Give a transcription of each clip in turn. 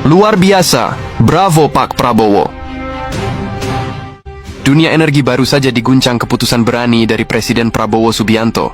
Luar biasa, bravo Pak Prabowo. Dunia energi baru saja diguncang keputusan berani dari Presiden Prabowo Subianto.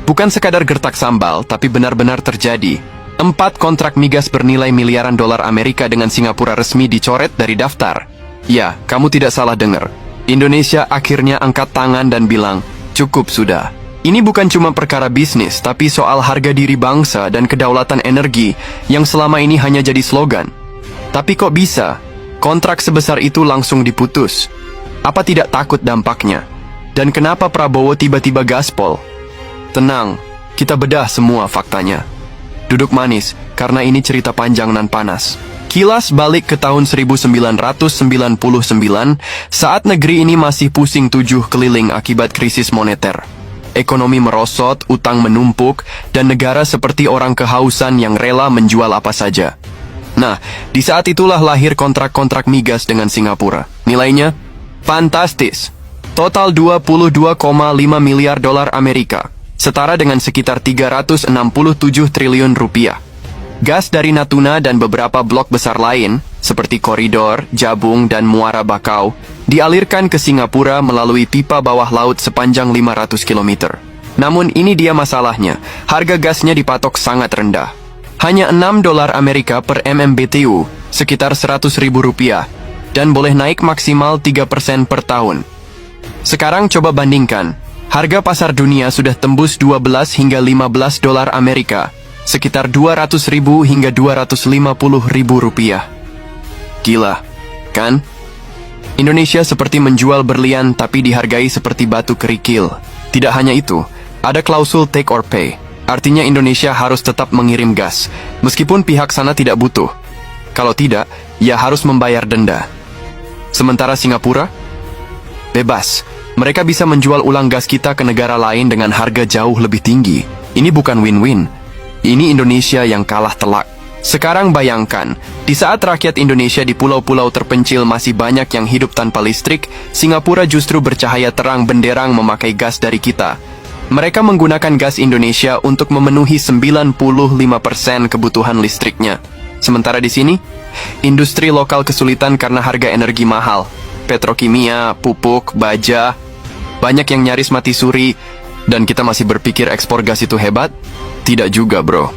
Bukan sekadar gertak sambal, tapi benar-benar terjadi. 4 kontrak migas bernilai miliaran dolar Amerika dengan Singapura resmi dicoret dari daftar. Ya, kamu tidak salah dengar. Indonesia akhirnya angkat tangan dan bilang, cukup sudah. Ini bukan cuma perkara bisnis, tapi soal harga diri bangsa dan kedaulatan energi yang selama ini hanya jadi slogan. Tapi kok bisa? Kontrak sebesar itu langsung diputus. Apa tidak takut dampaknya? Dan kenapa Prabowo tiba-tiba gaspol? Tenang, kita bedah semua faktanya. Duduk manis, karena ini cerita panjang nan panas. Kilas balik ke tahun 1999, saat negeri ini masih pusing tujuh keliling akibat krisis moneter. Ekonomi merosot, utang menumpuk, dan negara seperti orang kehausan yang rela menjual apa saja. Nah, di saat itulah lahir kontrak-kontrak migas dengan Singapura. Nilainya fantastis. Total 22,5 miliar dolar Amerika, setara dengan sekitar 367 triliun rupiah. Gas dari Natuna dan beberapa blok besar lain, seperti Koridor, Jabung, dan Muara Bakau, dialirkan ke Singapura melalui pipa bawah laut sepanjang 500 km. Namun ini dia masalahnya, harga gasnya dipatok sangat rendah. Hanya 6 dolar Amerika per MMBTU, sekitar 100 ribu rupiah, dan boleh naik maksimal 3% per tahun. Sekarang coba bandingkan, harga pasar dunia sudah tembus 12 hingga 15 dolar Amerika, sekitar 200 ribu hingga 250 ribu rupiah. Gila, kan? Indonesia seperti menjual berlian tapi dihargai seperti batu kerikil. Tidak hanya itu, ada klausul take or pay. Artinya Indonesia harus tetap mengirim gas, meskipun pihak sana tidak butuh. Kalau tidak, ya harus membayar denda. Sementara Singapura? Bebas. Mereka bisa menjual ulang gas kita ke negara lain dengan harga jauh lebih tinggi. Ini bukan win-win. Ini Indonesia yang kalah telak. Sekarang bayangkan, di saat rakyat Indonesia di pulau-pulau terpencil masih banyak yang hidup tanpa listrik, Singapura justru bercahaya terang benderang memakai gas dari kita. Mereka menggunakan gas Indonesia untuk memenuhi 95% kebutuhan listriknya. Sementara di sini, industri lokal kesulitan karena harga energi mahal. Petrokimia, pupuk, baja, banyak yang nyaris mati suri, dan kita masih berpikir ekspor gas itu hebat? Tidak juga, bro.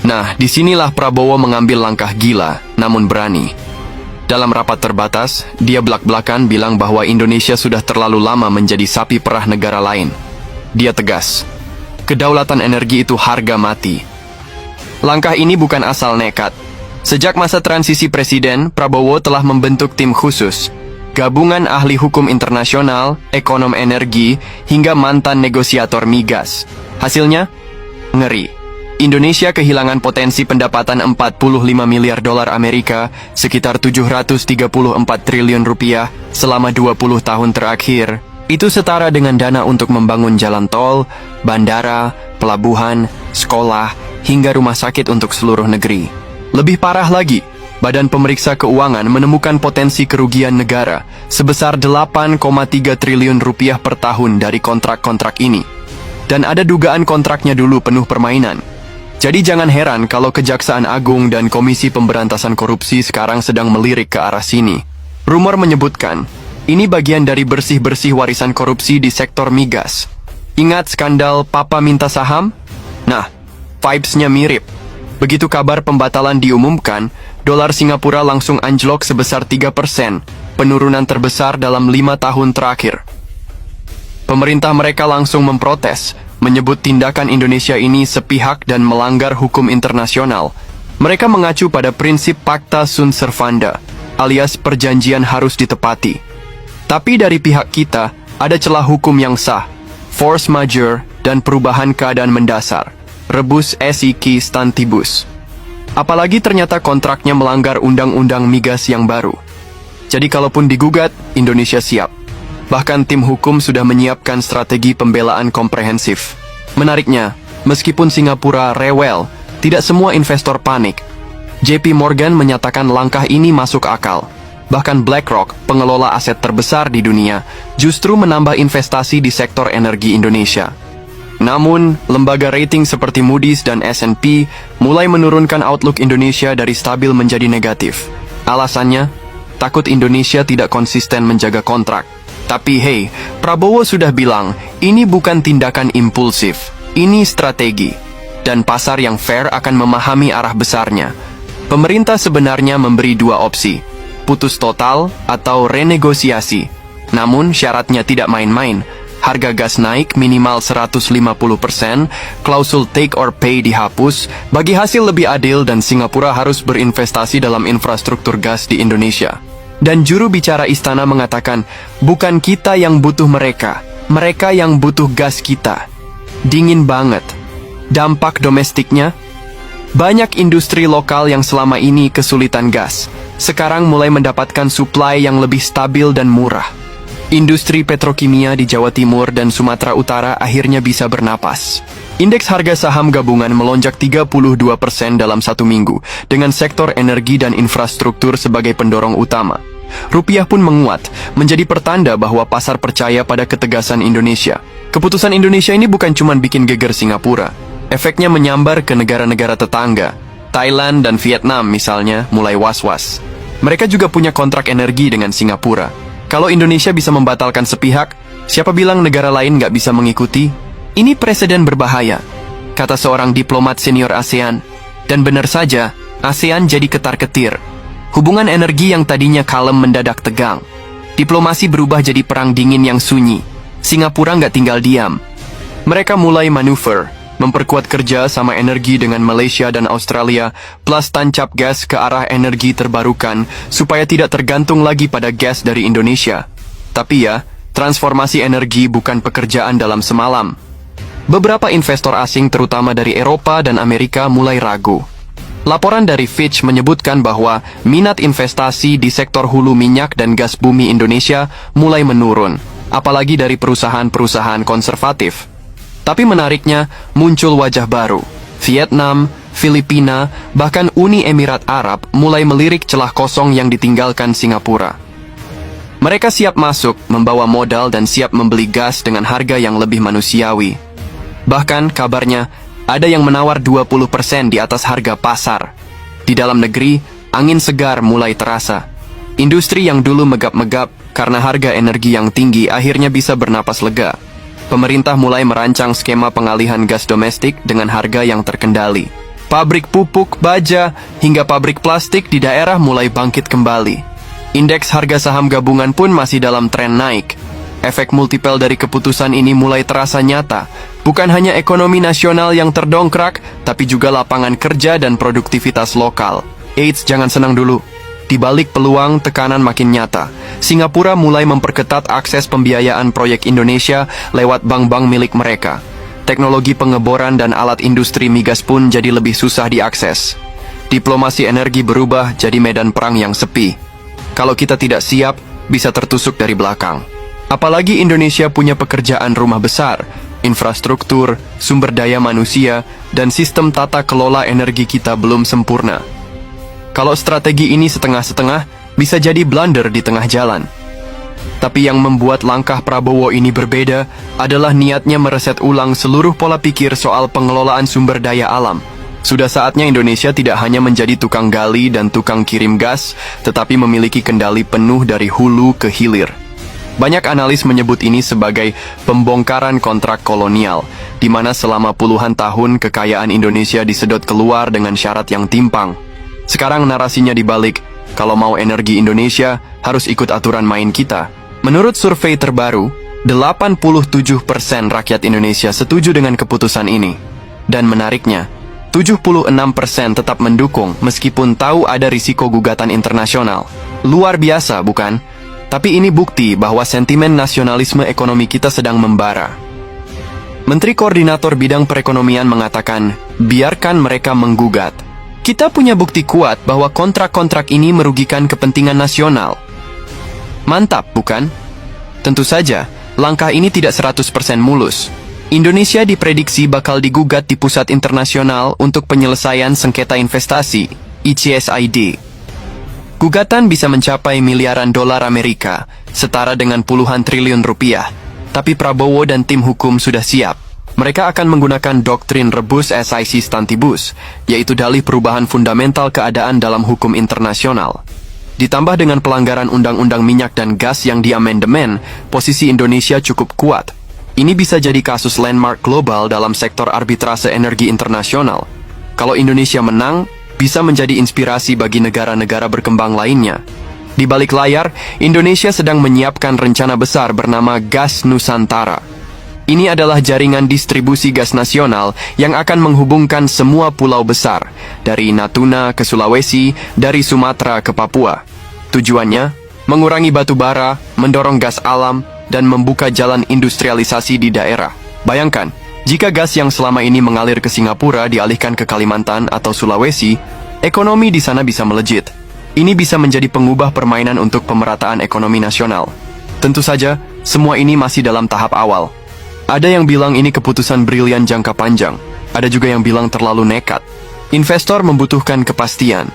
Nah, disinilah Prabowo mengambil langkah gila, namun berani. Dalam rapat terbatas, dia belak-belakan bilang bahwa Indonesia sudah terlalu lama menjadi sapi perah negara lain. Dia tegas, kedaulatan energi itu harga mati. Langkah ini bukan asal nekat. Sejak masa transisi presiden, Prabowo telah membentuk tim khusus, gabungan ahli hukum internasional, ekonom energi, hingga mantan negosiator migas. Hasilnya? Ngeri. Indonesia kehilangan potensi pendapatan 45 miliar dolar Amerika, sekitar 734 triliun rupiah, selama 20 tahun terakhir. Itu setara dengan dana untuk membangun jalan tol, bandara, pelabuhan, sekolah, hingga rumah sakit untuk seluruh negeri. Lebih parah lagi, Badan Pemeriksa Keuangan menemukan potensi kerugian negara sebesar 8,3 triliun rupiah per tahun dari kontrak-kontrak ini. Dan ada dugaan kontraknya dulu penuh permainan. Jadi jangan heran kalau Kejaksaan Agung dan Komisi Pemberantasan Korupsi sekarang sedang melirik ke arah sini. Rumor menyebutkan, ini bagian dari bersih-bersih warisan korupsi di sektor migas. Ingat skandal Papa minta saham? Nah, vibes-nya mirip. Begitu kabar pembatalan diumumkan, dolar Singapura langsung anjlok sebesar 3%, penurunan terbesar dalam 5 tahun terakhir. Pemerintah mereka langsung memprotes, menyebut tindakan Indonesia ini sepihak dan melanggar hukum internasional. Mereka mengacu pada prinsip Pacta Sunt Servanda, alias perjanjian harus ditepati. Tapi dari pihak kita, ada celah hukum yang sah, force majeure, dan perubahan keadaan mendasar, rebus sic stantibus. Apalagi ternyata kontraknya melanggar undang-undang migas yang baru. Jadi kalaupun digugat, Indonesia siap. Bahkan tim hukum sudah menyiapkan strategi pembelaan komprehensif. Menariknya, meskipun Singapura rewel, tidak semua investor panik. JP Morgan menyatakan langkah ini masuk akal. Bahkan BlackRock, pengelola aset terbesar di dunia, justru menambah investasi di sektor energi Indonesia. Namun, lembaga rating seperti Moody's dan S&P mulai menurunkan outlook Indonesia dari stabil menjadi negatif. Alasannya, takut Indonesia tidak konsisten menjaga kontrak. Tapi hey, Prabowo sudah bilang, ini bukan tindakan impulsif, ini strategi. Dan pasar yang fair akan memahami arah besarnya. Pemerintah sebenarnya memberi dua opsi, putus total atau renegosiasi. Namun syaratnya tidak main-main. Harga gas naik minimal 150%, klausul take or pay dihapus, bagi hasil lebih adil dan Singapura harus berinvestasi dalam infrastruktur gas di Indonesia. Dan juru bicara istana mengatakan, bukan kita yang butuh mereka, mereka yang butuh gas kita. Dingin banget. Dampak domestiknya? Banyak industri lokal yang selama ini kesulitan gas, sekarang mulai mendapatkan suplai yang lebih stabil dan murah. Industri petrokimia di Jawa Timur dan Sumatera Utara akhirnya bisa bernapas. Indeks harga saham gabungan melonjak 32% dalam satu minggu, dengan sektor energi dan infrastruktur sebagai pendorong utama. Rupiah pun menguat, menjadi pertanda bahwa pasar percaya pada ketegasan Indonesia. Keputusan Indonesia ini bukan cuma bikin geger Singapura, efeknya menyambar ke negara-negara tetangga. Thailand dan Vietnam misalnya mulai was-was. Mereka juga punya kontrak energi dengan Singapura. Kalau Indonesia bisa membatalkan sepihak, siapa bilang negara lain nggak bisa mengikuti? Ini presiden berbahaya, kata seorang diplomat senior ASEAN. Dan benar saja, ASEAN jadi ketar-ketir. Hubungan energi yang tadinya kalem mendadak tegang. Diplomasi berubah jadi perang dingin yang sunyi. Singapura nggak tinggal diam. Mereka mulai manuver, memperkuat kerja sama energi dengan Malaysia dan Australia, plus tancap gas ke arah energi terbarukan, supaya tidak tergantung lagi pada gas dari Indonesia. Tapi ya, transformasi energi bukan pekerjaan dalam semalam. Beberapa investor asing terutama dari Eropa dan Amerika mulai ragu. Laporan dari Fitch menyebutkan bahwa minat investasi di sektor hulu minyak dan gas bumi Indonesia mulai menurun, apalagi dari perusahaan-perusahaan konservatif. Tapi menariknya, muncul wajah baru. Vietnam, Filipina, bahkan Uni Emirat Arab mulai melirik celah kosong yang ditinggalkan Singapura. Mereka siap masuk, membawa modal dan siap membeli gas dengan harga yang lebih manusiawi. Bahkan, kabarnya, ada yang menawar 20% di atas harga pasar. Di dalam negeri, angin segar mulai terasa. Industri yang dulu megap-megap karena harga energi yang tinggi akhirnya bisa bernapas lega. Pemerintah mulai merancang skema pengalihan gas domestik dengan harga yang terkendali. Pabrik pupuk, baja, hingga pabrik plastik di daerah mulai bangkit kembali. Indeks harga saham gabungan pun masih dalam tren naik. Efek multipel dari keputusan ini mulai terasa nyata. Bukan hanya ekonomi nasional yang terdongkrak, tapi juga lapangan kerja dan produktivitas lokal. Eits, jangan senang dulu. Di balik peluang, tekanan makin nyata. Singapura mulai memperketat akses pembiayaan proyek Indonesia lewat bank-bank milik mereka. Teknologi pengeboran dan alat industri migas pun jadi lebih susah diakses. Diplomasi energi berubah jadi medan perang yang sepi. Kalau kita tidak siap, bisa tertusuk dari belakang. Apalagi Indonesia punya pekerjaan rumah besar, infrastruktur, sumber daya manusia, dan sistem tata kelola energi kita belum sempurna. Kalau strategi ini setengah-setengah, bisa jadi blunder di tengah jalan. Tapi yang membuat langkah Prabowo ini berbeda adalah niatnya mereset ulang seluruh pola pikir soal pengelolaan sumber daya alam. Sudah saatnya Indonesia tidak hanya menjadi tukang gali dan tukang kirim gas, tetapi memiliki kendali penuh dari hulu ke hilir. Banyak analis menyebut ini sebagai pembongkaran kontrak kolonial, di mana selama puluhan tahun kekayaan Indonesia disedot keluar dengan syarat yang timpang. Sekarang narasinya dibalik, kalau mau energi Indonesia, harus ikut aturan main kita. Menurut survei terbaru, 87% rakyat Indonesia setuju dengan keputusan ini. Dan menariknya, 76% tetap mendukung meskipun tahu ada risiko gugatan internasional. Luar biasa, bukan? Tapi ini bukti bahwa sentimen nasionalisme ekonomi kita sedang membara. Menteri Koordinator Bidang Perekonomian mengatakan, biarkan mereka menggugat. Kita punya bukti kuat bahwa kontrak-kontrak ini merugikan kepentingan nasional. Mantap, bukan? Tentu saja, langkah ini tidak 100% mulus. Indonesia diprediksi bakal digugat di Pusat Internasional untuk Penyelesaian Sengketa Investasi, ICSID. Gugatan bisa mencapai miliaran dolar Amerika, setara dengan puluhan triliun rupiah. Tapi Prabowo dan tim hukum sudah siap. Mereka akan menggunakan doktrin rebus SIC stantibus, yaitu dalih perubahan fundamental keadaan dalam hukum internasional. Ditambah dengan pelanggaran undang-undang minyak dan gas yang diamandemen, posisi Indonesia cukup kuat. Ini bisa jadi kasus landmark global dalam sektor arbitrase energi internasional. Kalau Indonesia menang, bisa menjadi inspirasi bagi negara-negara berkembang lainnya. Di balik layar, Indonesia sedang menyiapkan rencana besar bernama Gas Nusantara. Ini adalah jaringan distribusi gas nasional yang akan menghubungkan semua pulau besar, dari Natuna ke Sulawesi, dari Sumatera ke Papua. Tujuannya, mengurangi batu bara, mendorong gas alam, dan membuka jalan industrialisasi di daerah. Bayangkan, jika gas yang selama ini mengalir ke Singapura dialihkan ke Kalimantan atau Sulawesi, ekonomi di sana bisa melejit. Ini bisa menjadi pengubah permainan untuk pemerataan ekonomi nasional. Tentu saja, semua ini masih dalam tahap awal. Ada yang bilang ini keputusan brilian jangka panjang. Ada juga yang bilang terlalu nekat. Investor membutuhkan kepastian.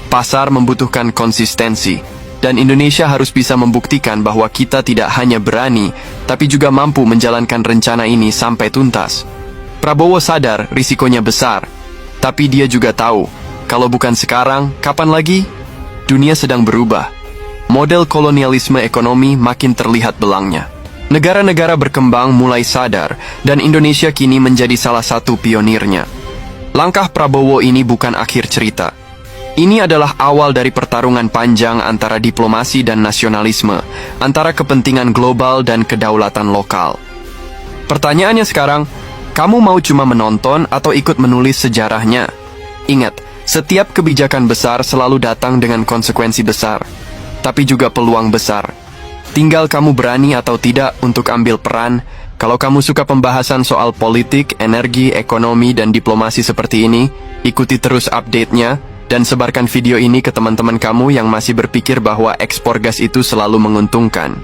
Pasar membutuhkan konsistensi. Dan Indonesia harus bisa membuktikan bahwa kita tidak hanya berani, tapi juga mampu menjalankan rencana ini sampai tuntas. Prabowo sadar risikonya besar. Tapi dia juga tahu, kalau bukan sekarang, kapan lagi? Dunia sedang berubah. Model kolonialisme ekonomi makin terlihat belangnya. Negara-negara berkembang mulai sadar, dan Indonesia kini menjadi salah satu pionirnya. Langkah Prabowo ini bukan akhir cerita. Ini adalah awal dari pertarungan panjang antara diplomasi dan nasionalisme, antara kepentingan global dan kedaulatan lokal. Pertanyaannya sekarang, kamu mau cuma menonton atau ikut menulis sejarahnya? Ingat, setiap kebijakan besar selalu datang dengan konsekuensi besar, tapi juga peluang besar. Tinggal kamu berani atau tidak untuk ambil peran. Kalau kamu suka pembahasan soal politik, energi, ekonomi, dan diplomasi seperti ini, ikuti terus update-nya, dan sebarkan video ini ke teman-teman kamu yang masih berpikir bahwa ekspor gas itu selalu menguntungkan.